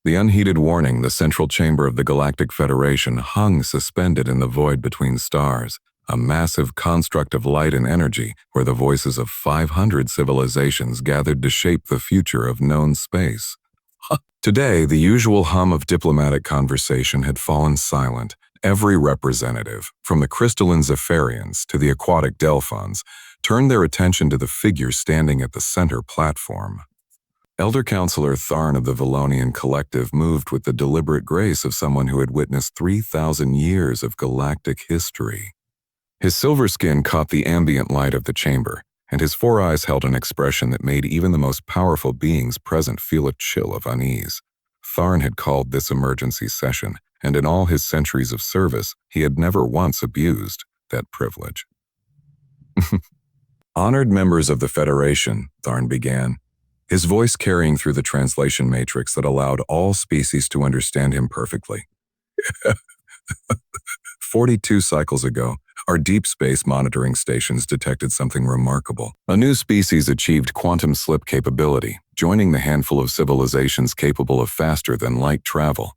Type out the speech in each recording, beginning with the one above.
The unheeded warning, the central chamber of the Galactic Federation, hung suspended in the void between stars, a massive construct of light and energy where the voices of 500 civilizations gathered to shape the future of known space. Today, the usual hum of diplomatic conversation had fallen silent. Every representative, from the crystalline Zephyrians to the aquatic Delphons, turned their attention to the figure standing at the center platform. Elder Counselor Tharn of the Valonian Collective moved with the deliberate grace of someone who had witnessed 3,000 years of galactic history. His silver skin caught the ambient light of the chamber, and his four eyes held an expression that made even the most powerful beings present feel a chill of unease. Tharn had called this emergency session, and in all his centuries of service, he had never once abused that privilege. Honored members of the Federation, Tharn began, his voice carrying through the translation matrix that allowed all species to understand him perfectly. 42 cycles ago, our deep space monitoring stations detected something remarkable. A new species achieved quantum slip capability, joining the handful of civilizations capable of faster-than-light travel.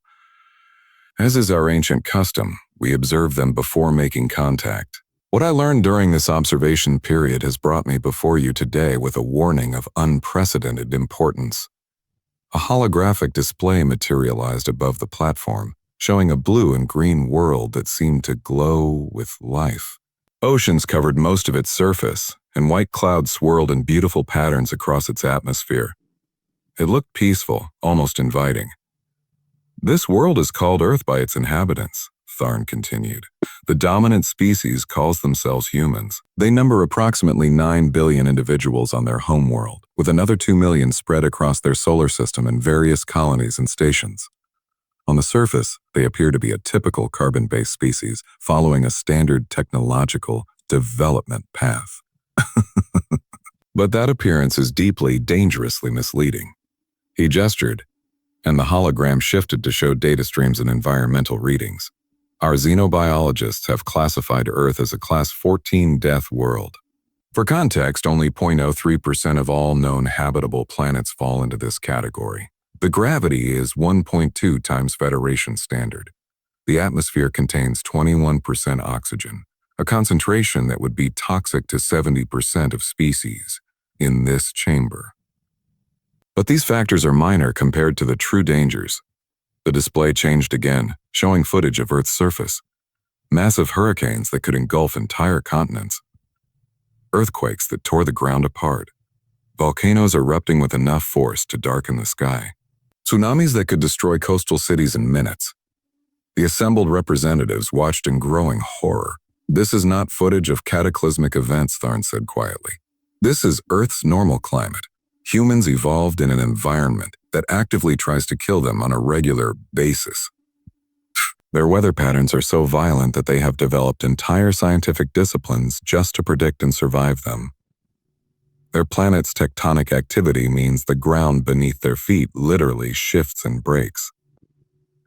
As is our ancient custom, we observe them before making contact. What I learned during this observation period has brought me before you today with a warning of unprecedented importance. A holographic display materialized above the platform, showing a blue and green world that seemed to glow with life. Oceans covered most of its surface, and white clouds swirled in beautiful patterns across its atmosphere. It looked peaceful, almost inviting. This world is called Earth by its inhabitants, Tharn continued. The dominant species calls themselves humans. They number approximately 9 billion individuals on their homeworld, with another 2 million spread across their solar system in various colonies and stations. On the surface, they appear to be a typical carbon-based species following a standard technological development path. But that appearance is deeply, dangerously misleading. He gestured, and the hologram shifted to show data streams and environmental readings. Our xenobiologists have classified Earth as a Class 14 death world. For context, only 0.03% of all known habitable planets fall into this category. The gravity is 1.2 times Federation standard. The atmosphere contains 21% oxygen, a concentration that would be toxic to 70% of species in this chamber. But these factors are minor compared to the true dangers. The display changed again, showing footage of Earth's surface. Massive hurricanes that could engulf entire continents. Earthquakes that tore the ground apart. Volcanoes erupting with enough force to darken the sky. Tsunamis that could destroy coastal cities in minutes. The assembled representatives watched in growing horror. This is not footage of cataclysmic events, Tharn said quietly. This is Earth's normal climate. Humans evolved in an environment that actively tries to kill them on a regular basis. Their weather patterns are so violent that they have developed entire scientific disciplines just to predict and survive them. Their planet's tectonic activity means the ground beneath their feet literally shifts and breaks.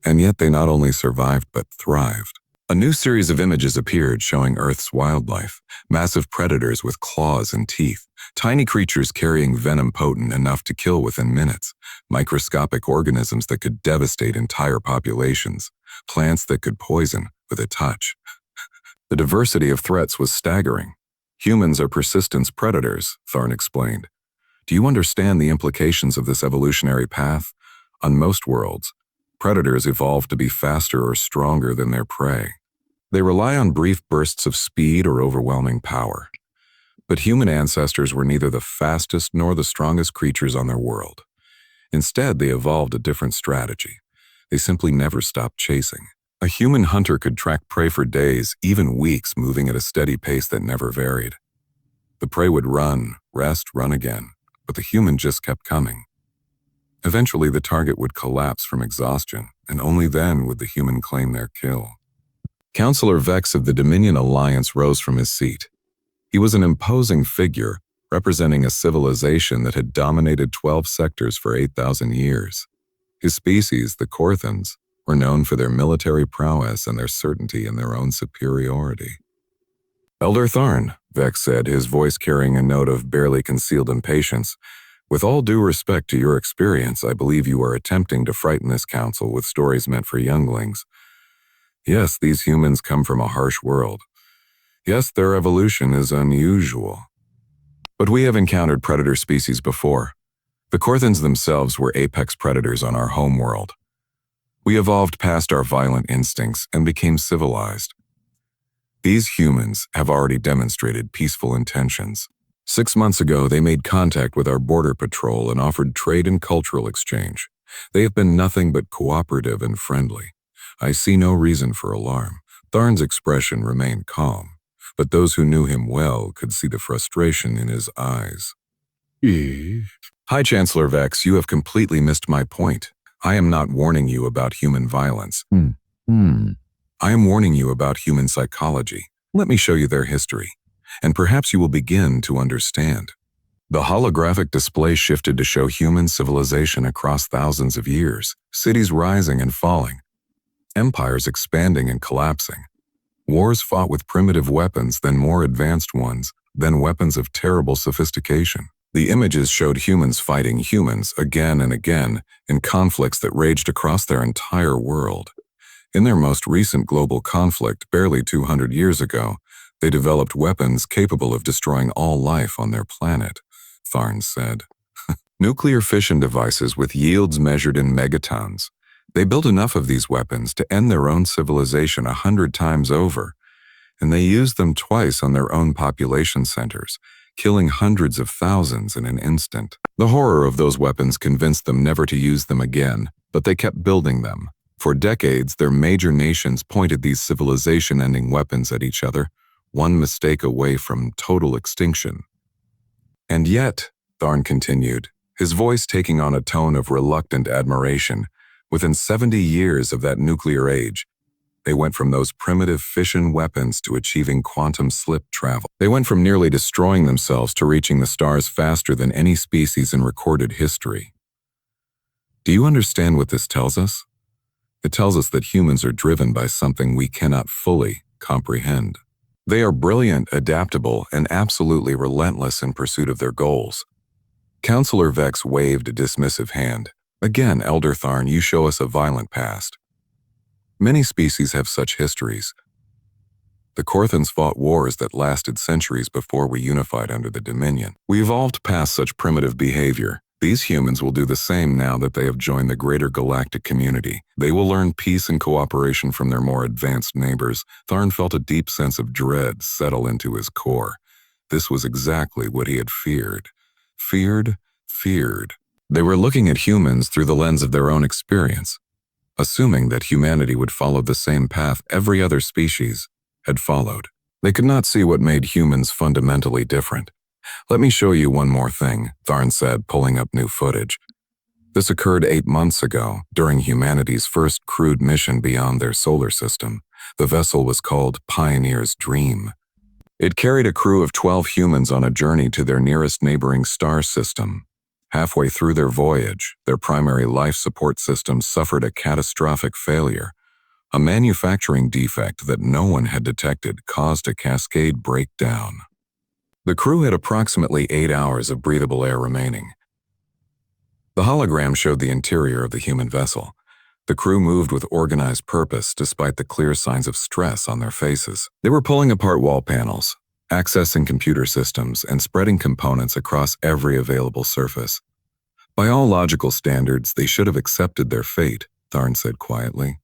And yet they not only survived but thrived. A new series of images appeared showing Earth's wildlife, massive predators with claws and teeth, tiny creatures carrying venom potent enough to kill within minutes, microscopic organisms that could devastate entire populations, plants that could poison with a touch. The diversity of threats was staggering. Humans are persistence predators, Tharn explained. Do you understand the implications of this evolutionary path? On most worlds, predators evolve to be faster or stronger than their prey. They rely on brief bursts of speed or overwhelming power. But human ancestors were neither the fastest nor the strongest creatures on their world. Instead, they evolved a different strategy. They simply never stopped chasing. A human hunter could track prey for days, even weeks, moving at a steady pace that never varied. The prey would run, rest, run again, but the human just kept coming. Eventually, the target would collapse from exhaustion, and only then would the human claim their kill. Counselor Vex of the Dominion Alliance rose from his seat. He was an imposing figure, representing a civilization that had dominated 12 sectors for 8,000 years. His species, the Korthans, were known for their military prowess and their certainty in their own superiority. Elder Tharn, Vex said, his voice carrying a note of barely concealed impatience, With all due respect to your experience, I believe you are attempting to frighten this council with stories meant for younglings. Yes, these humans come from a harsh world. Yes, their evolution is unusual. But we have encountered predator species before. The Korthans themselves were apex predators on our home world. We evolved past our violent instincts and became civilized. These humans have already demonstrated peaceful intentions. 6 months ago, they made contact with our border patrol and offered trade and cultural exchange. They have been nothing but cooperative and friendly. I see no reason for alarm. Tharn's expression remained calm, but those who knew him well could see the frustration in his eyes. Hi, Chancellor Vex, you have completely missed my point. I am not warning you about human violence. I am warning you about human psychology. Let me show you their history, and perhaps you will begin to understand. The holographic display shifted to show human civilization across thousands of years, cities rising and falling, empires expanding and collapsing, wars fought with primitive weapons, then more advanced ones, then weapons of terrible sophistication. The images showed humans fighting humans again and again in conflicts that raged across their entire world. In their most recent global conflict, barely 200 years ago, they developed weapons capable of destroying all life on their planet, Tharn said. Nuclear fission devices with yields measured in megatons. They built enough of these weapons to end their own civilization 100 times over, and they used them twice on their own population centers, killing hundreds of thousands in an instant. The horror of those weapons convinced them never to use them again, but they kept building them. For decades, their major nations pointed these civilization-ending weapons at each other, one mistake away from total extinction. And yet, Tharn continued, his voice taking on a tone of reluctant admiration, within 70 years of that nuclear age, they went from those primitive fission weapons to achieving quantum slip travel. They went from nearly destroying themselves to reaching the stars faster than any species in recorded history. Do you understand what this tells us? It tells us that humans are driven by something we cannot fully comprehend. They are brilliant, adaptable, and absolutely relentless in pursuit of their goals. Counselor Vex waved a dismissive hand. Again, Elder Tharn, you show us a violent past. Many species have such histories. The Korthans fought wars that lasted centuries before we unified under the Dominion. We evolved past such primitive behavior. These humans will do the same now that they have joined the greater galactic community. They will learn peace and cooperation from their more advanced neighbors. Tharn felt a deep sense of dread settle into his core. This was exactly what he had feared. Feared. They were looking at humans through the lens of their own experience, assuming that humanity would follow the same path every other species had followed. They could not see what made humans fundamentally different. Let me show you one more thing, Tharn said, pulling up new footage. This occurred 8 months ago, during humanity's first crewed mission beyond their solar system. The vessel was called Pioneer's Dream. It carried a crew of 12 humans on a journey to their nearest neighboring star system. Halfway through their voyage, their primary life support system suffered a catastrophic failure. A manufacturing defect that no one had detected caused a cascade breakdown. The crew had approximately 8 hours of breathable air remaining. The hologram showed the interior of the human vessel. The crew moved with organized purpose despite the clear signs of stress on their faces. They were pulling apart wall panels, accessing computer systems, and spreading components across every available surface. By all logical standards, they should have accepted their fate, Tharn said quietly.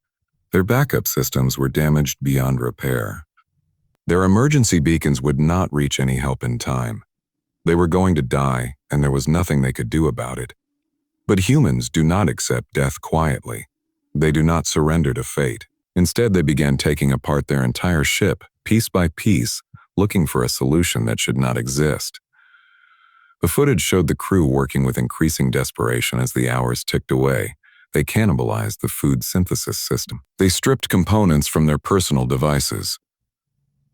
Their backup systems were damaged beyond repair. Their emergency beacons would not reach any help in time. They were going to die, and there was nothing they could do about it. But humans do not accept death quietly. They do not surrender to fate. Instead, they began taking apart their entire ship, piece by piece, looking for a solution that should not exist. The footage showed the crew working with increasing desperation as the hours ticked away. They cannibalized the food synthesis system. They stripped components from their personal devices.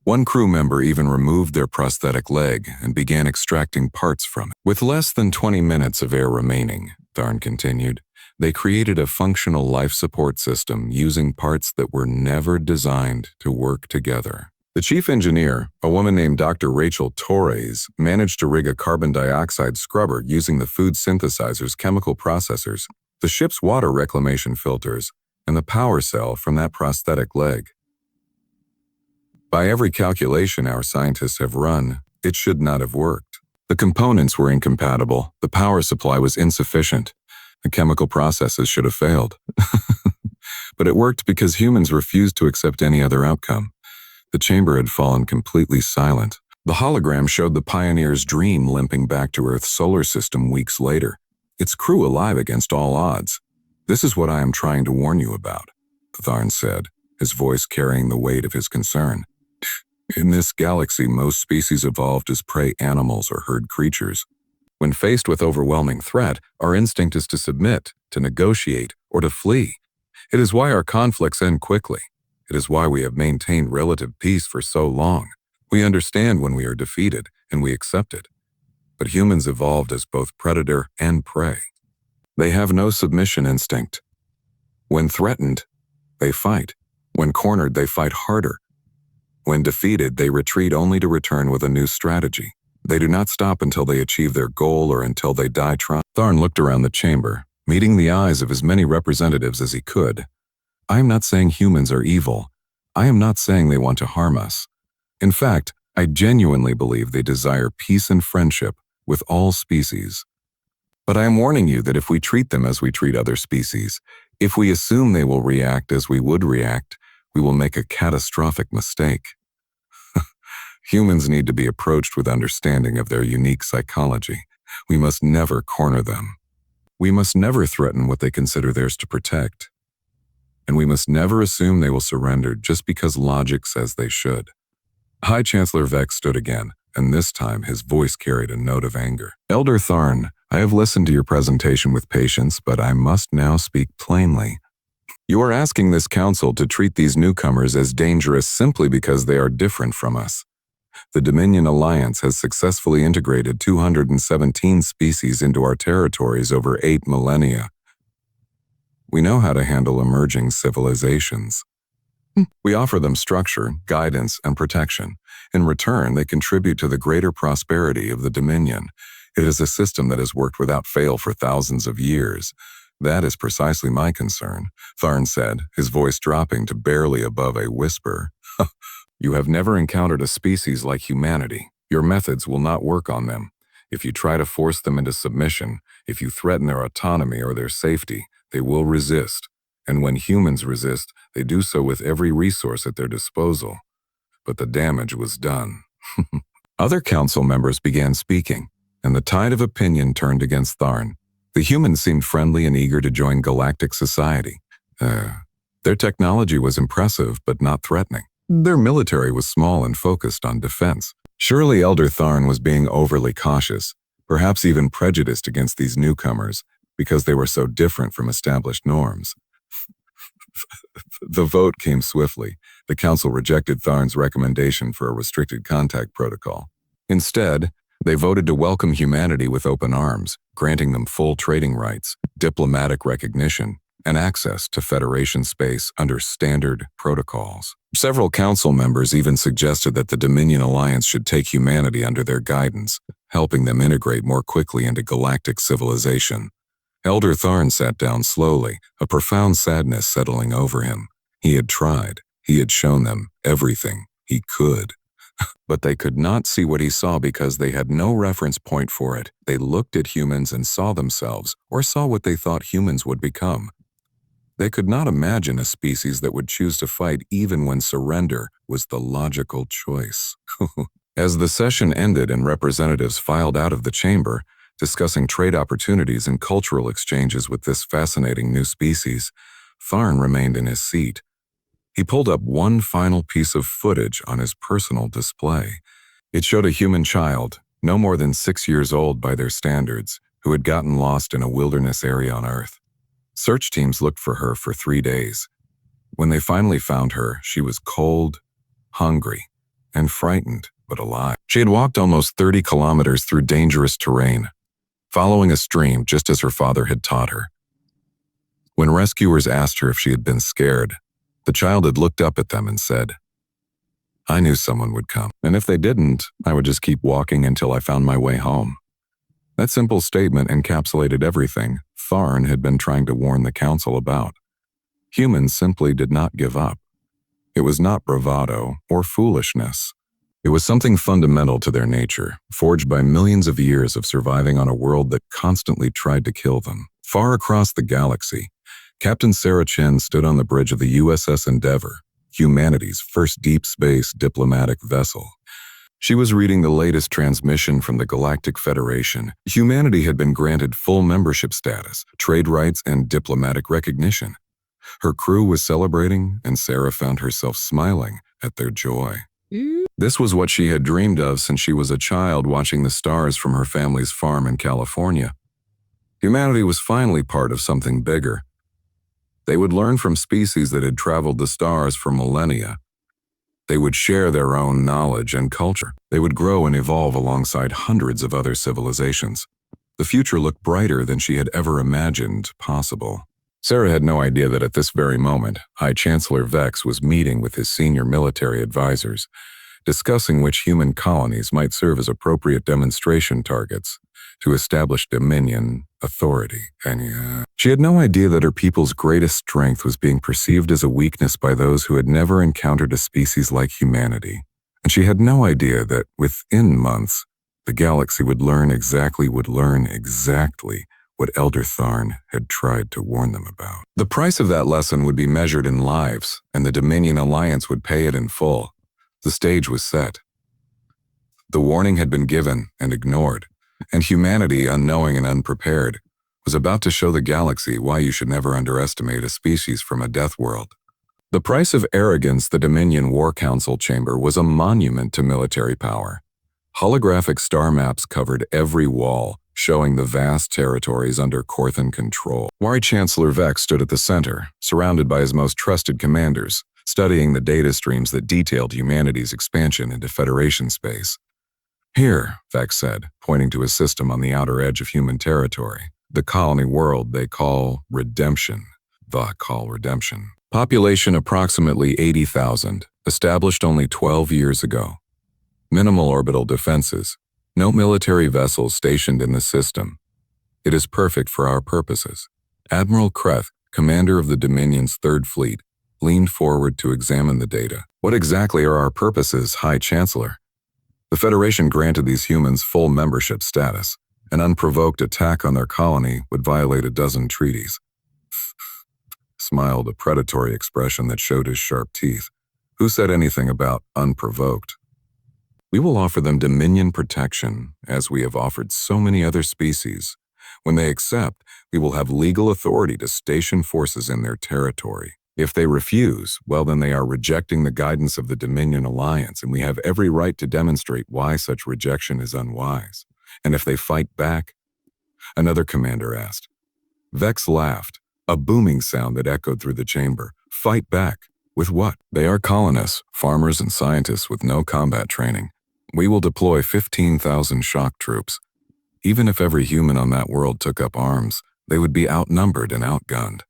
One crew member even removed their prosthetic leg and began extracting parts from it. With less than 20 minutes of air remaining, Tharn continued, they created a functional life support system using parts that were never designed to work together. The chief engineer, a woman named Dr. Rachel Torres, managed to rig a carbon dioxide scrubber using the food synthesizer's chemical processors, the ship's water reclamation filters, and the power cell from that prosthetic leg. By every calculation our scientists have run, it should not have worked. The components were incompatible, the power supply was insufficient, the chemical processes should have failed. But it worked because humans refused to accept any other outcome. The chamber had fallen completely silent. The hologram showed the Pioneer's dream limping back to Earth's solar system weeks later, its crew alive against all odds. "This is what I am trying to warn you about," Tharn said, his voice carrying the weight of his concern. "In this galaxy, most species evolved as prey animals or herd creatures. When faced with overwhelming threat, our instinct is to submit, to negotiate, or to flee. It is why our conflicts end quickly. It is why we have maintained relative peace for so long. We understand when we are defeated, and we accept it. But humans evolved as both predator and prey. They have no submission instinct. When threatened, they fight. When cornered, they fight harder. When defeated, they retreat only to return with a new strategy. They do not stop until they achieve their goal or until they die trying." Tharn looked around the chamber, meeting the eyes of as many representatives as he could. "I am not saying humans are evil. I am not saying they want to harm us. In fact, I genuinely believe they desire peace and friendship with all species. But I am warning you that if we treat them as we treat other species, if we assume they will react as we would react, we will make a catastrophic mistake. Humans need to be approached with understanding of their unique psychology. We must never corner them. We must never threaten what they consider theirs to protect. And we must never assume they will surrender just because logic says they should." High Chancellor Vex stood again, and this time his voice carried a note of anger. "Elder Tharn, I have listened to your presentation with patience, but I must now speak plainly. You are asking this council to treat these newcomers as dangerous simply because they are different from us. The Dominion Alliance has successfully integrated 217 species into our territories over 8 millennia. We know how to handle emerging civilizations. We offer them structure, guidance, and protection. In return, they contribute to the greater prosperity of the Dominion. It is a system that has worked without fail for thousands of years. That is precisely my concern," Tharn said, his voice dropping to barely above a whisper. "You have never encountered a species like humanity. Your methods will not work on them. If you try to force them into submission, if you threaten their autonomy or their safety, they will resist. And when humans resist, they do so with every resource at their disposal. But the damage was done." Other council members began speaking, and the tide of opinion turned against Tharn. The humans seemed friendly and eager to join galactic society. Their technology was impressive but not threatening. Their military was small and focused on defense. Surely Elder Tharn was being overly cautious, perhaps even prejudiced against these newcomers, because they were so different from established norms. The vote came swiftly. The council rejected Tharn's recommendation for a restricted contact protocol. Instead, they voted to welcome humanity with open arms, granting them full trading rights, diplomatic recognition, and access to Federation space under standard protocols. Several council members even suggested that the Dominion Alliance should take humanity under their guidance, helping them integrate more quickly into galactic civilization. Elder Tharn sat down slowly, a profound sadness settling over him. He had tried. He had shown them everything he could. But they could not see what he saw because they had no reference point for it. They looked at humans and saw themselves, or saw what they thought humans would become. They could not imagine a species that would choose to fight even when surrender was the logical choice. As the session ended and representatives filed out of the chamber, discussing trade opportunities and cultural exchanges with this fascinating new species, Tharn remained in his seat. He pulled up one final piece of footage on his personal display. It showed a human child, no more than 6 years old by their standards, who had gotten lost in a wilderness area on Earth. Search teams looked for her for 3 days. When they finally found her, she was cold, hungry, and frightened, but alive. She had walked almost 30 kilometers through dangerous terrain, following a stream just as her father had taught her. When rescuers asked her if she had been scared, the child had looked up at them and said, I knew someone would come, and if they didn't, I would just keep walking until I found my way home. That simple statement encapsulated everything Tharn had been trying to warn the council about. Humans simply did not give up. It was not bravado or foolishness. It was something fundamental to their nature, forged by millions of years of surviving on a world that constantly tried to kill them. Far across the galaxy, Captain Sarah Chen stood on the bridge of the USS Endeavour, humanity's first deep space diplomatic vessel. She was reading the latest transmission from the Galactic Federation. Humanity had been granted full membership status, trade rights, and diplomatic recognition. Her crew was celebrating, and Sarah found herself smiling at their joy. This was what she had dreamed of since she was a child, watching the stars from her family's farm in California. Humanity was finally part of something bigger. They would learn from species that had traveled the stars for millennia. They would share their own knowledge and culture. They would grow and evolve alongside hundreds of other civilizations. The future looked brighter than she had ever imagined possible. Sarah had no idea that at this very moment, High Chancellor Vex was meeting with his senior military advisors, discussing which human colonies might serve as appropriate demonstration targets to establish dominion, authority, and she had no idea that her people's greatest strength was being perceived as a weakness by those who had never encountered a species like humanity. And she had no idea that within months, the galaxy would learn exactly what Elder Tharn had tried to warn them about. The price of that lesson would be measured in lives, and the Dominion Alliance would pay it in full. The stage was set. The warning had been given and ignored, and humanity, unknowing and unprepared, was about to show the galaxy why you should never underestimate a species from a death world. The price of arrogance. The Dominion War Council chamber was a monument to military power. Holographic star maps covered every wall, showing the vast territories under Corthan control. High Chancellor Vex stood at the center, surrounded by his most trusted commanders, studying the data streams that detailed humanity's expansion into Federation space. Here, Vex said, pointing to a system on the outer edge of human territory, the colony world they call Redemption. Population approximately 80,000, established only 12 years ago. Minimal orbital defenses. No military vessels stationed in the system. It is perfect for our purposes. Admiral Kreth, commander of the Dominion's Third Fleet, leaned forward to examine the data. What exactly are our purposes, High Chancellor? The Federation granted these humans full membership status. An unprovoked attack on their colony would violate a dozen treaties. Smiled a predatory expression that showed his sharp teeth. Who said anything about unprovoked? We will offer them Dominion protection, as we have offered so many other species. When they accept, we will have legal authority to station forces in their territory. If they refuse, well, then they are rejecting the guidance of the Dominion Alliance, and we have every right to demonstrate why such rejection is unwise. And if they fight back? Another commander asked. Vex laughed, a booming sound that echoed through the chamber. Fight back? With what? They are colonists, farmers, and scientists with no combat training. We will deploy 15,000 shock troops. Even if every human on that world took up arms, they would be outnumbered and outgunned.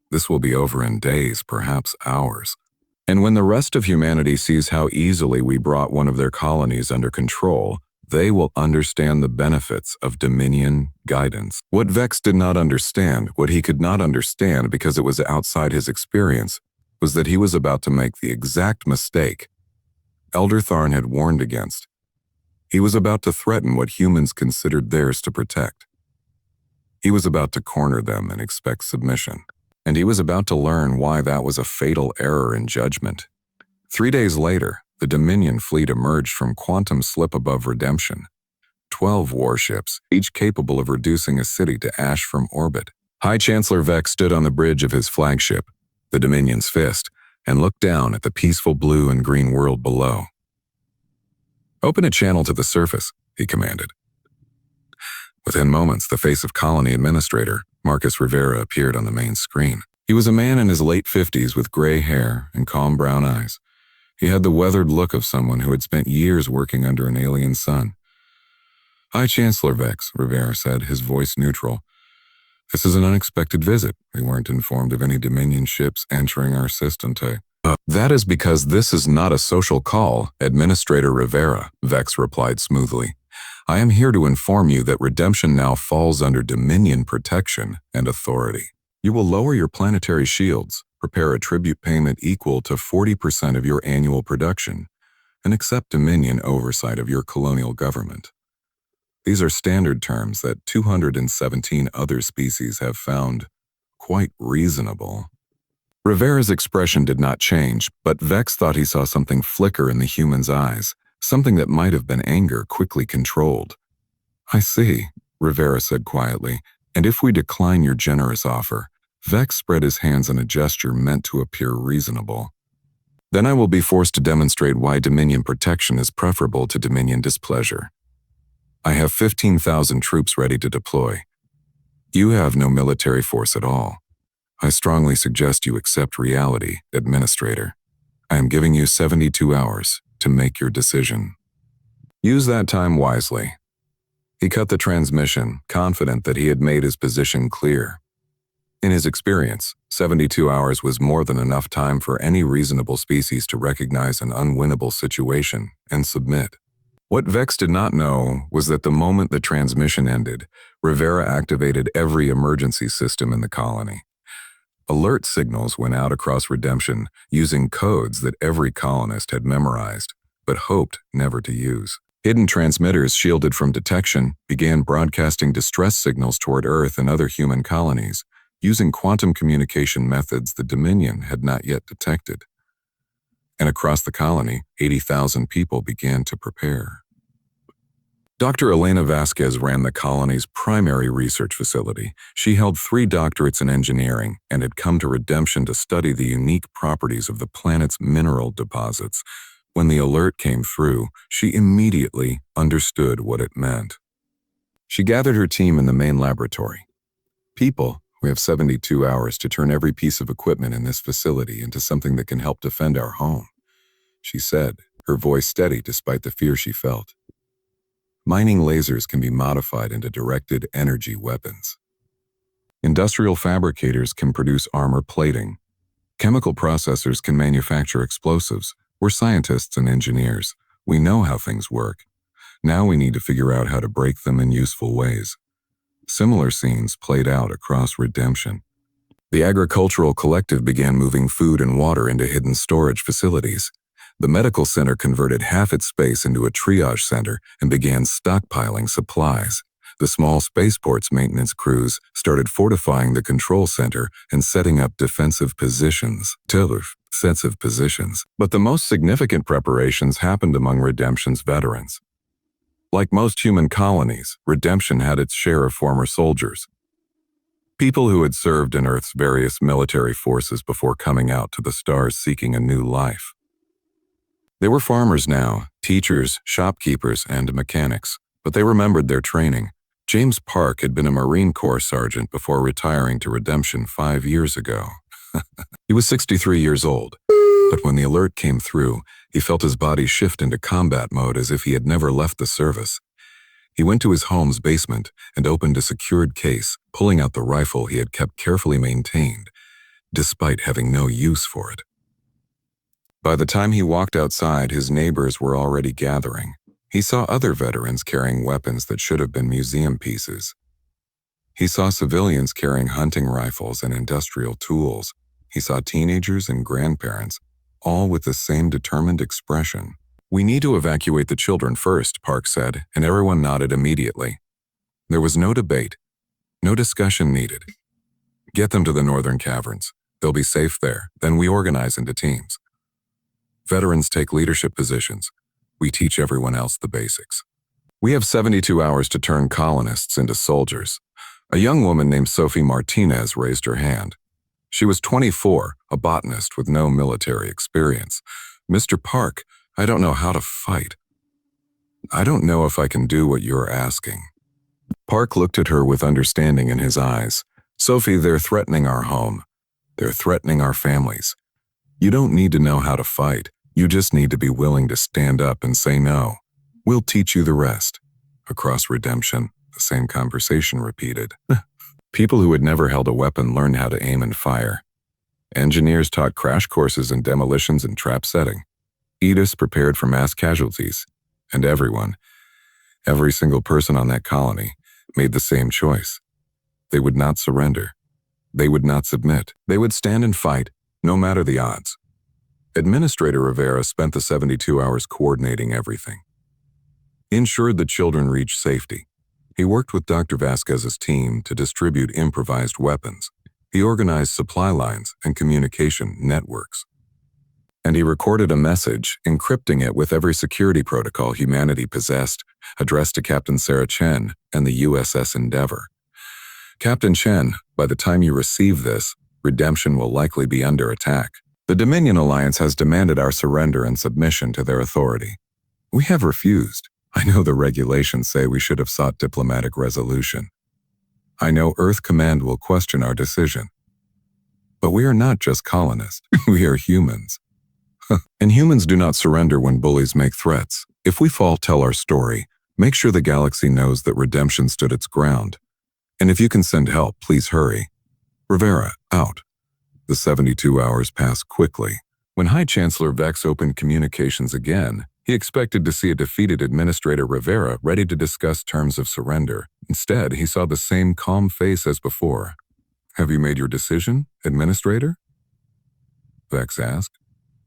This will be over in days, perhaps hours. And when the rest of humanity sees how easily we brought one of their colonies under control, they will understand the benefits of Dominion guidance. What Vex did not understand, what he could not understand because it was outside his experience, was that he was about to make the exact mistake Elder Tharn had warned against. He was about to threaten what humans considered theirs to protect. He was about to corner them and expect submission. And he was about to learn why that was a fatal error in judgment. 3 days later, the Dominion fleet emerged from quantum slip above Redemption. 12 warships, each capable of reducing a city to ash from orbit. High Chancellor Vex stood on the bridge of his flagship, the Dominion's Fist, and looked down at the peaceful blue and green world below. Open a channel to the surface, he commanded. Within moments, the face of Colony Administrator, Marcus Rivera, appeared on the main screen. He was a man in his late 50s with gray hair and calm brown eyes. He had the weathered look of someone who had spent years working under an alien sun. High Chancellor Vex, Rivera said, his voice neutral. This is an unexpected visit. We weren't informed of any Dominion ships entering our system today. That is because this is not a social call, Administrator Rivera, Vex replied smoothly. I am here to inform you that redemption now falls under Dominion protection and authority. You will lower your planetary shields, prepare a tribute payment equal to 40% of your annual production, and accept Dominion oversight of your colonial government. These are standard terms that 217 other species have found quite reasonable. Rivera's expression did not change, but Vex thought he saw something flicker in the human's eyes, something that might have been anger quickly controlled. I see, Rivera said quietly, and if we decline your generous offer, Vex spread his hands in a gesture meant to appear reasonable. Then I will be forced to demonstrate why Dominion protection is preferable to Dominion displeasure. I have 15,000 troops ready to deploy. You have no military force at all. I strongly suggest you accept reality, Administrator. I am giving you 72 hours to make your decision. Use that time wisely. He cut the transmission, confident that he had made his position clear. In his experience, 72 hours was more than enough time for any reasonable species to recognize an unwinnable situation and submit. What Vex did not know was that the moment the transmission ended, Rivera activated every emergency system in the colony. Alert signals went out across Redemption using codes that every colonist had memorized, but hoped never to use. Hidden transmitters shielded from detection began broadcasting distress signals toward Earth and other human colonies, using quantum communication methods the Dominion had not yet detected. And across the colony, 80,000 people began to prepare. Dr. Elena Vasquez ran the colony's primary research facility. She held 3 doctorates in engineering and had come to Redemption to study the unique properties of the planet's mineral deposits. When the alert came through, she immediately understood what it meant. She gathered her team in the main laboratory. People, we have 72 hours to turn every piece of equipment in this facility into something that can help defend our home, she said, her voice steady despite the fear she felt. Mining lasers can be modified into directed energy weapons. Industrial fabricators can produce armor plating. Chemical processors can manufacture explosives. We're scientists and engineers. We know how things work. Now we need to figure out how to break them in useful ways. Similar scenes played out across Redemption. The agricultural collective began moving food and water into hidden storage facilities. The medical center converted half its space into a triage center and began stockpiling supplies. The small spaceport's maintenance crews started fortifying the control center and setting up defensive positions. But the most significant preparations happened among Redemption's veterans. Like most human colonies, Redemption had its share of former soldiers. People who had served in Earth's various military forces before coming out to the stars seeking a new life. They were farmers now, teachers, shopkeepers, and mechanics, but they remembered their training. James Park had been a Marine Corps sergeant before retiring to Redemption 5 years ago. He was 63 years old, but when the alert came through, he felt his body shift into combat mode as if he had never left the service. He went to his home's basement and opened a secured case, pulling out the rifle he had kept carefully maintained, despite having no use for it. By the time he walked outside, his neighbors were already gathering. He saw other veterans carrying weapons that should have been museum pieces. He saw civilians carrying hunting rifles and industrial tools. He saw teenagers and grandparents, all with the same determined expression. We need to evacuate the children first, Park said, and everyone nodded immediately. There was no debate, no discussion needed. Get them to the northern caverns. They'll be safe there. Then we organize into teams. Veterans take leadership positions. We teach everyone else the basics. We have 72 hours to turn colonists into soldiers. A young woman named Sophie Martinez raised her hand. She was 24, a botanist with no military experience. Mr. Park, I don't know how to fight. I don't know if I can do what you're asking. Park looked at her with understanding in his eyes. Sophie, they're threatening our home. They're threatening our families. You don't need to know how to fight. You just need to be willing to stand up and say no. We'll teach you the rest. Across Redemption, the same conversation repeated. People who had never held a weapon learned how to aim and fire. Engineers taught crash courses in demolitions and trap setting. Edists prepared for mass casualties. And every single person on that colony, made the same choice. They would not surrender. They would not submit. They would stand and fight, no matter the odds. Administrator Rivera spent the 72 hours coordinating everything. He ensured the children reached safety. He worked with Dr. Vasquez's team to distribute improvised weapons. He organized supply lines and communication networks. And he recorded a message, encrypting it with every security protocol humanity possessed, addressed to Captain Sarah Chen and the USS Endeavour. Captain Chen, by the time you receive this, Redemption will likely be under attack. The Dominion Alliance has demanded our surrender and submission to their authority. We have refused. I know the regulations say we should have sought diplomatic resolution. I know Earth Command will question our decision. But we are not just colonists. We are humans. And humans do not surrender when bullies make threats. If we fall, tell our story. Make sure the galaxy knows that Redemption stood its ground. And if you can send help, please hurry. Rivera, out. The 72 hours passed quickly. When High Chancellor Vex opened communications again, he expected to see a defeated Administrator Rivera ready to discuss terms of surrender. Instead, he saw the same calm face as before. Have you made your decision, Administrator? Vex asked.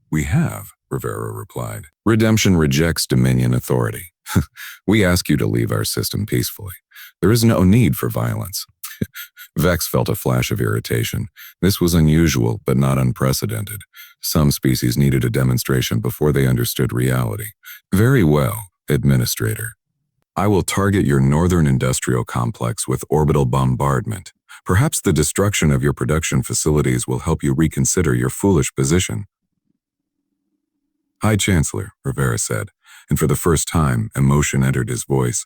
We have, Rivera replied. Redemption rejects Dominion authority. We ask you to leave our system peacefully. There is no need for violence. Vex felt a flash of irritation. This was unusual, but not unprecedented. Some species needed a demonstration before they understood reality. Very well, Administrator. I will target your northern industrial complex with orbital bombardment. Perhaps the destruction of your production facilities will help you reconsider your foolish position. High Chancellor, Rivera said, and for the first time, emotion entered his voice.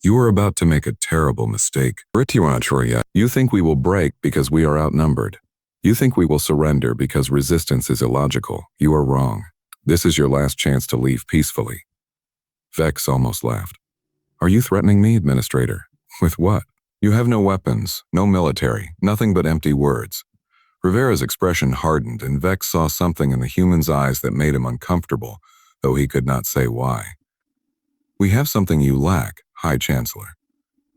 You are about to make a terrible mistake. You think we will break because we are outnumbered. You think we will surrender because resistance is illogical. You are wrong. This is your last chance to leave peacefully. Vex almost laughed. Are you threatening me, Administrator? With what? You have no weapons, no military, nothing but empty words. Rivera's expression hardened, and Vex saw something in the human's eyes that made him uncomfortable, though he could not say why. We have something you lack, High Chancellor.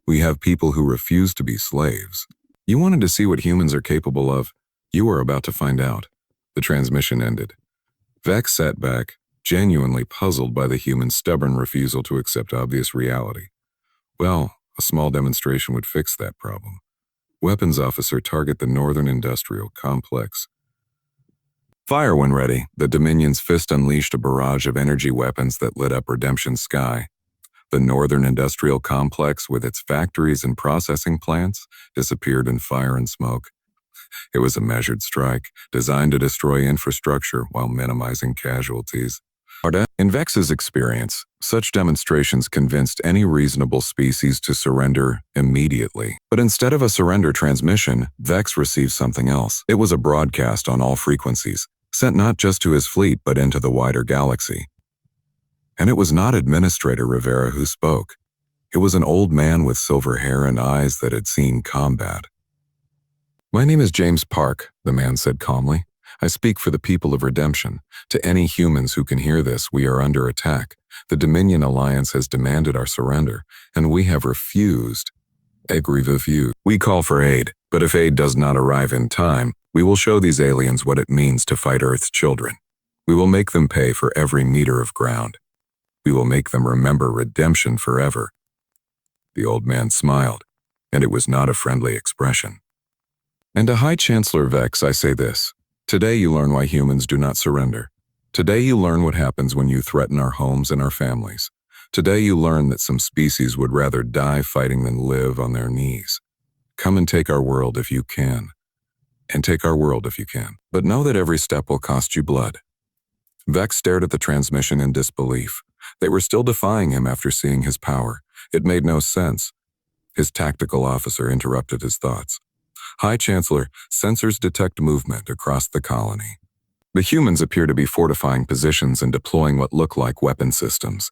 We have people who refuse to be slaves. You wanted to see what humans are capable of. You are about to find out. The transmission ended. Vex sat back, genuinely puzzled by the human's stubborn refusal to accept obvious reality. Well, a small demonstration would fix that problem. Weapons officer, target the northern industrial complex. Fire when ready. The Dominion's fist unleashed a barrage of energy weapons that lit up Redemption's sky. The northern industrial complex, with its factories and processing plants, disappeared in fire and smoke. It was a measured strike, designed to destroy infrastructure while minimizing casualties. In Vex's experience, such demonstrations convinced any reasonable species to surrender immediately. But instead of a surrender transmission, Vex received something else. It was a broadcast on all frequencies, sent not just to his fleet but into the wider galaxy. And it was not Administrator Rivera who spoke. It was an old man with silver hair and eyes that had seen combat. My name is James Park, the man said calmly. I speak for the people of Redemption. To any humans who can hear this, we are under attack. The Dominion Alliance has demanded our surrender, and we have refused. We call for aid, but if aid does not arrive in time, we will show these aliens what it means to fight Earth's children. We will make them pay for every meter of ground. We will make them remember Redemption forever. The old man smiled, and it was not a friendly expression. And to High Chancellor Vex, I say this. Today you learn why humans do not surrender. Today you learn what happens when you threaten our homes and our families. Today you learn that some species would rather die fighting than live on their knees. Come and take our world if you can. And take our world if you can. But know that every step will cost you blood. Vex stared at the transmission in disbelief. They were still defying him after seeing his power. It made no sense. His tactical officer interrupted his thoughts. High Chancellor, sensors detect movement across the colony. The humans appear to be fortifying positions and deploying what look like weapon systems.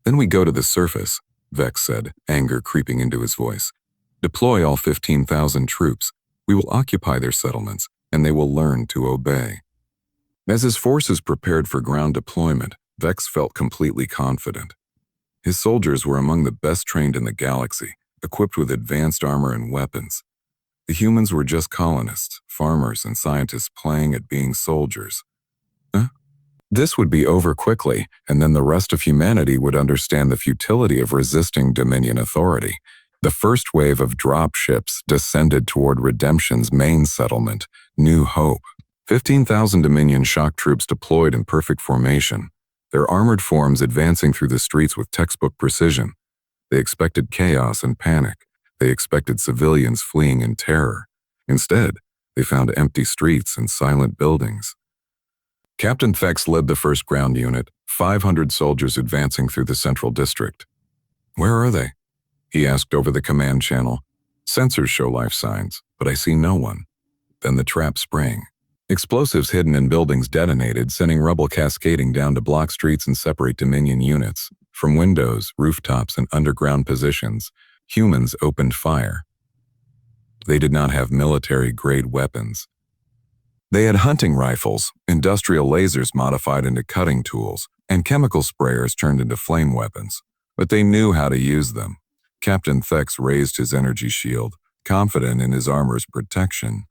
Then we go to the surface, Vex said, anger creeping into his voice. Deploy all 15,000 troops. We will occupy their settlements. and they will learn to obey. As his forces prepared for ground deployment, Vex felt completely confident. His soldiers were among the best trained in the galaxy, equipped with advanced armor and weapons. The humans were just colonists, farmers, and scientists playing at being soldiers. This would be over quickly, and then the rest of humanity would understand the futility of resisting Dominion authority. The first wave of drop ships descended toward Redemption's main settlement, New Hope. 15,000 Dominion shock troops deployed in perfect formation, their armored forms advancing through the streets with textbook precision. They expected chaos and panic. They expected civilians fleeing in terror. Instead, they found empty streets and silent buildings. Captain Thex led the first ground unit, 500 soldiers advancing through the central district. "Where are they?" he asked over the command channel. "Sensors show life signs, but I see no one." Then the trap sprang. Explosives hidden in buildings detonated, sending rubble cascading down to block streets and separate Dominion units. From windows, rooftops, and underground positions, humans opened fire. They did not have military-grade weapons. They had hunting rifles, industrial lasers modified into cutting tools, and chemical sprayers turned into flame weapons. But they knew how to use them. Captain Thex raised his energy shield, confident in his armor's protection.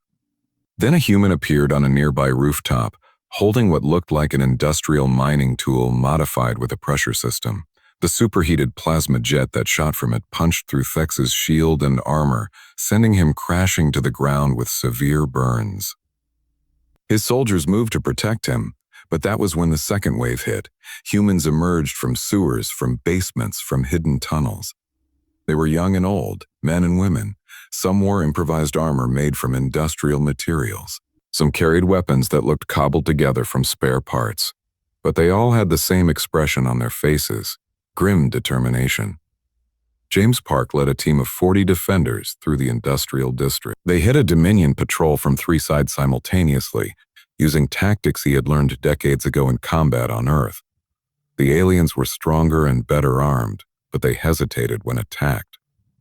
Then a human appeared on a nearby rooftop, holding what looked like an industrial mining tool modified with a pressure system. The superheated plasma jet that shot from it punched through Thex's shield and armor, sending him crashing to the ground with severe burns. His soldiers moved to protect him, but that was when the second wave hit. Humans emerged from sewers, from basements, from hidden tunnels. They were young and old, men and women. Some wore improvised armor made from industrial materials. Some carried weapons that looked cobbled together from spare parts. But they all had the same expression on their faces: grim determination. James Park led a team of 40 defenders through the industrial district. They hit a Dominion patrol from 3 sides simultaneously, using tactics he had learned decades ago in combat on Earth. The aliens were stronger and better armed, but they hesitated when attacked.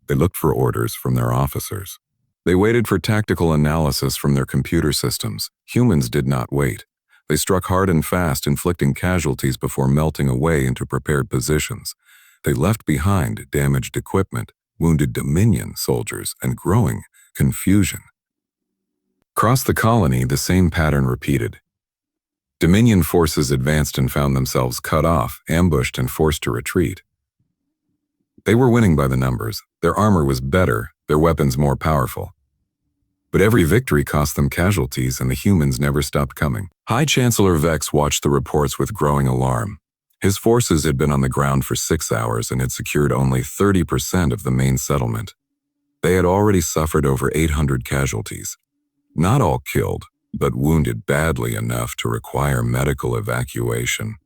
They looked for orders from their officers. They waited for tactical analysis from their computer systems. Humans did not wait. They struck hard and fast, inflicting casualties before melting away into prepared positions. They left behind damaged equipment, wounded Dominion soldiers, and growing confusion. Across the colony, the same pattern repeated. Dominion forces advanced and found themselves cut off, ambushed, and forced to retreat. They were winning by the numbers. Their armor was better, their weapons more powerful. But every victory cost them casualties, and the humans never stopped coming. High Chancellor Vex watched the reports with growing alarm. His forces had been on the ground for 6 hours and had secured only 30% of the main settlement. They had already suffered over 800 casualties. Not all killed, but wounded badly enough to require medical evacuation.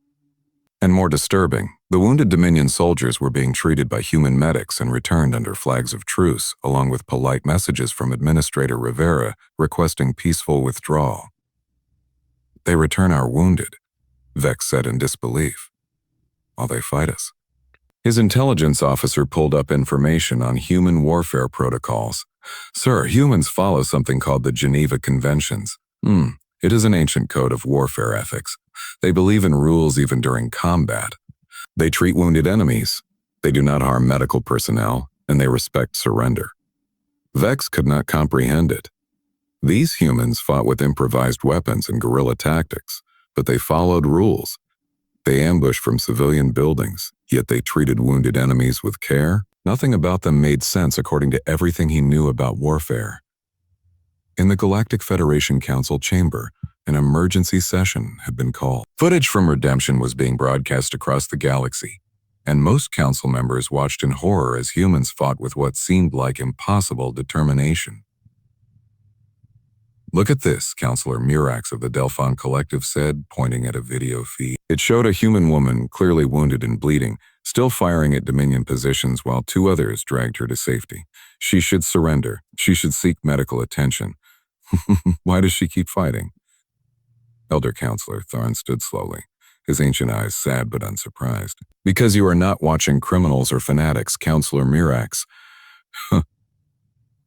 And more disturbing, the wounded Dominion soldiers were being treated by human medics and returned under flags of truce, along with polite messages from Administrator Rivera requesting peaceful withdrawal. "They return our wounded," Vex said in disbelief, "while they fight us." His intelligence officer pulled up information on human warfare protocols. "Sir, humans follow something called the Geneva Conventions. It is an ancient code of warfare ethics. They believe in rules even during combat. They treat wounded enemies. They do not harm medical personnel, and they respect surrender." Vex could not comprehend it. These humans fought with improvised weapons and guerrilla tactics, but they followed rules. They ambushed from civilian buildings, yet they treated wounded enemies with care. Nothing about them made sense according to everything he knew about warfare. In the Galactic Federation Council chamber, an emergency session had been called. Footage from Redemption was being broadcast across the galaxy, and most council members watched in horror as humans fought with what seemed like impossible determination. "Look at this," Counselor Mirax of the Delphon Collective said, pointing at a video feed. It showed a human woman, clearly wounded and bleeding, still firing at Dominion positions while 2 others dragged her to safety. She should surrender. She should seek medical attention. Why does she keep fighting? Elder Counselor Tharn stood slowly, his ancient eyes sad but unsurprised. "Because you are not watching criminals or fanatics, Counselor Mirax.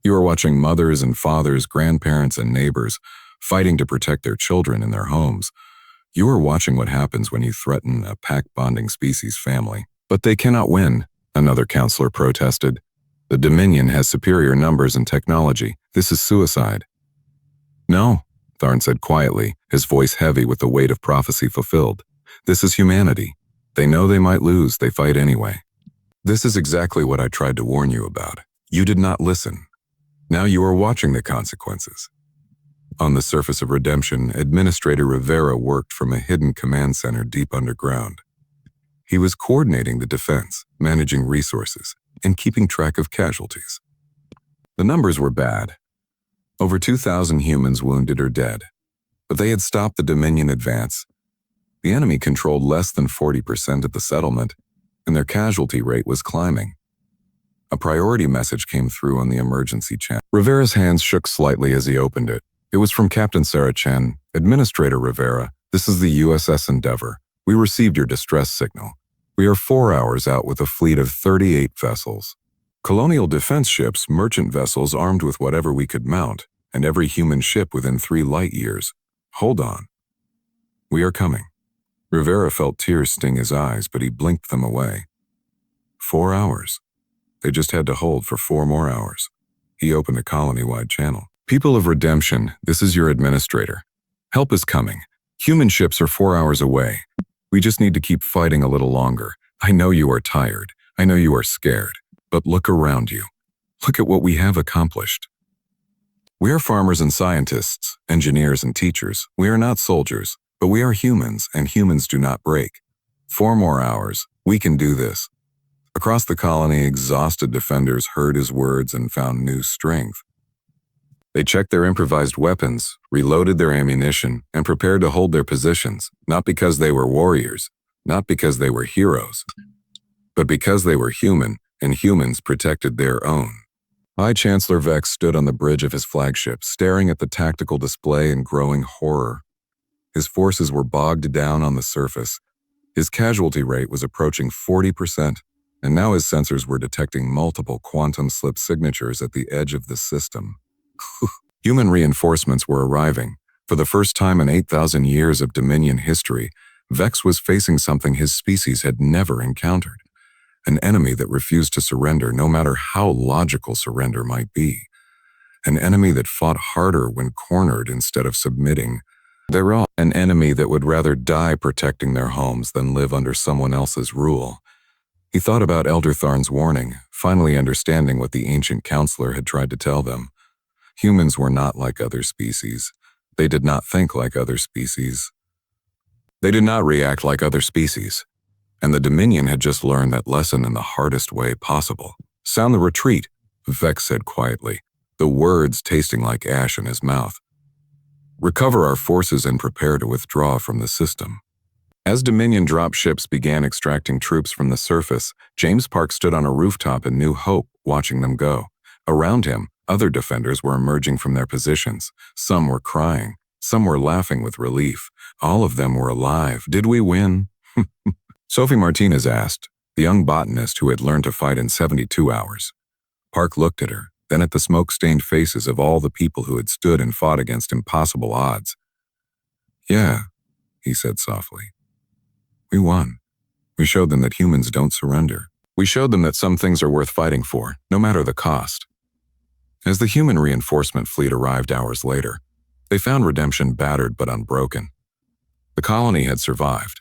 You are watching mothers and fathers, grandparents and neighbors fighting to protect their children and their homes. You are watching what happens when you threaten a pack-bonding species family. But they cannot win, another counselor protested. The Dominion has superior numbers and technology. This is suicide. No, Tharn said quietly, his voice heavy with the weight of prophecy fulfilled. This is humanity. They know they might lose, they fight anyway. This is exactly what I tried to warn you about. You did not listen. Now you are watching the consequences. On the surface of Redemption, Administrator Rivera worked from a hidden command center deep underground. He was coordinating the defense, managing resources, and keeping track of casualties. The numbers were bad. Over 2,000 humans wounded or dead. But they had stopped the Dominion advance. The enemy controlled less than 40% of the settlement, and their casualty rate was climbing. A priority message came through on the emergency channel. Rivera's hands shook slightly as he opened it. It was from Captain Sarah Chen. Administrator Rivera, this is the USS Endeavor. We received your distress signal. We are 4 hours out with a fleet of 38 vessels. Colonial defense ships, merchant vessels armed with whatever we could mount, and every human ship within 3 light years. Hold on. We are coming. Rivera felt tears sting his eyes, but he blinked them away. 4 hours. They just had to hold for 4 more hours. He opened a colony-wide channel. People of Redemption, this is your administrator. Help is coming. Human ships are 4 hours away. We just need to keep fighting a little longer. I know you are tired. I know you are scared. But look around you. Look at what we have accomplished. We are farmers and scientists, engineers and teachers. We are not soldiers, but we are humans, and humans do not break. 4 more hours. We can do this. Across the colony, exhausted defenders heard his words and found new strength. They checked their improvised weapons, reloaded their ammunition, and prepared to hold their positions, not because they were warriors, not because they were heroes, but because they were human, and humans protected their own. High Chancellor Vex stood on the bridge of his flagship, staring at the tactical display in growing horror. His forces were bogged down on the surface. His casualty rate was approaching 40%, and now his sensors were detecting multiple quantum slip signatures at the edge of the system. Human reinforcements were arriving. For the first time in 8,000 years of Dominion history, Vex was facing something his species had never encountered. An enemy that refused to surrender no matter how logical surrender might be. An enemy that fought harder when cornered instead of submitting. An enemy that would rather die protecting their homes than live under someone else's rule. He thought about Elder Tharn's warning, finally understanding what the ancient counselor had tried to tell them. Humans were not like other species. They did not think like other species. They did not react like other species. And the Dominion had just learned that lesson in the hardest way possible. Sound the retreat, Vex said quietly, the words tasting like ash in his mouth. Recover our forces and prepare to withdraw from the system. As Dominion dropships began extracting troops from the surface, James Park stood on a rooftop in New Hope, watching them go. Around him, other defenders were emerging from their positions. Some were crying. Some were laughing with relief. All of them were alive. Did we win? Sophie Martinez asked, the young botanist who had learned to fight in 72 hours. Park looked at her, then at the smoke-stained faces of all the people who had stood and fought against impossible odds. Yeah, he said softly. We won. We showed them that humans don't surrender. We showed them that some things are worth fighting for, no matter the cost. As the human reinforcement fleet arrived hours later, they found Redemption battered but unbroken. The colony had survived,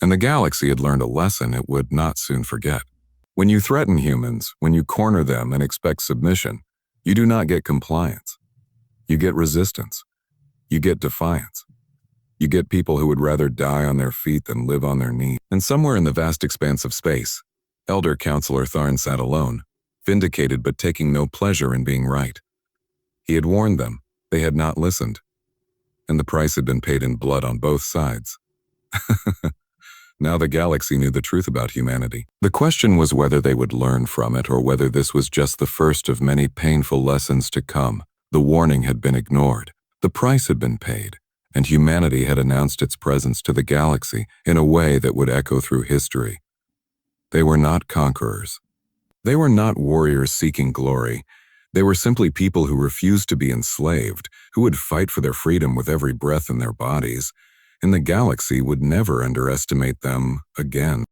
and the galaxy had learned a lesson it would not soon forget. When you threaten humans, when you corner them and expect submission, you do not get compliance. You get resistance. You get defiance. You get people who would rather die on their feet than live on their knees. And somewhere in the vast expanse of space, Elder Counselor Tharn sat alone, vindicated but taking no pleasure in being right. He had warned them. They had not listened. And the price had been paid in blood on both sides. Now the galaxy knew the truth about humanity. The question was whether they would learn from it or whether this was just the first of many painful lessons to come. The warning had been ignored. The price had been paid. And humanity had announced its presence to the galaxy in a way that would echo through history. They were not conquerors. They were not warriors seeking glory. They were simply people who refused to be enslaved, who would fight for their freedom with every breath in their bodies, and the galaxy would never underestimate them again.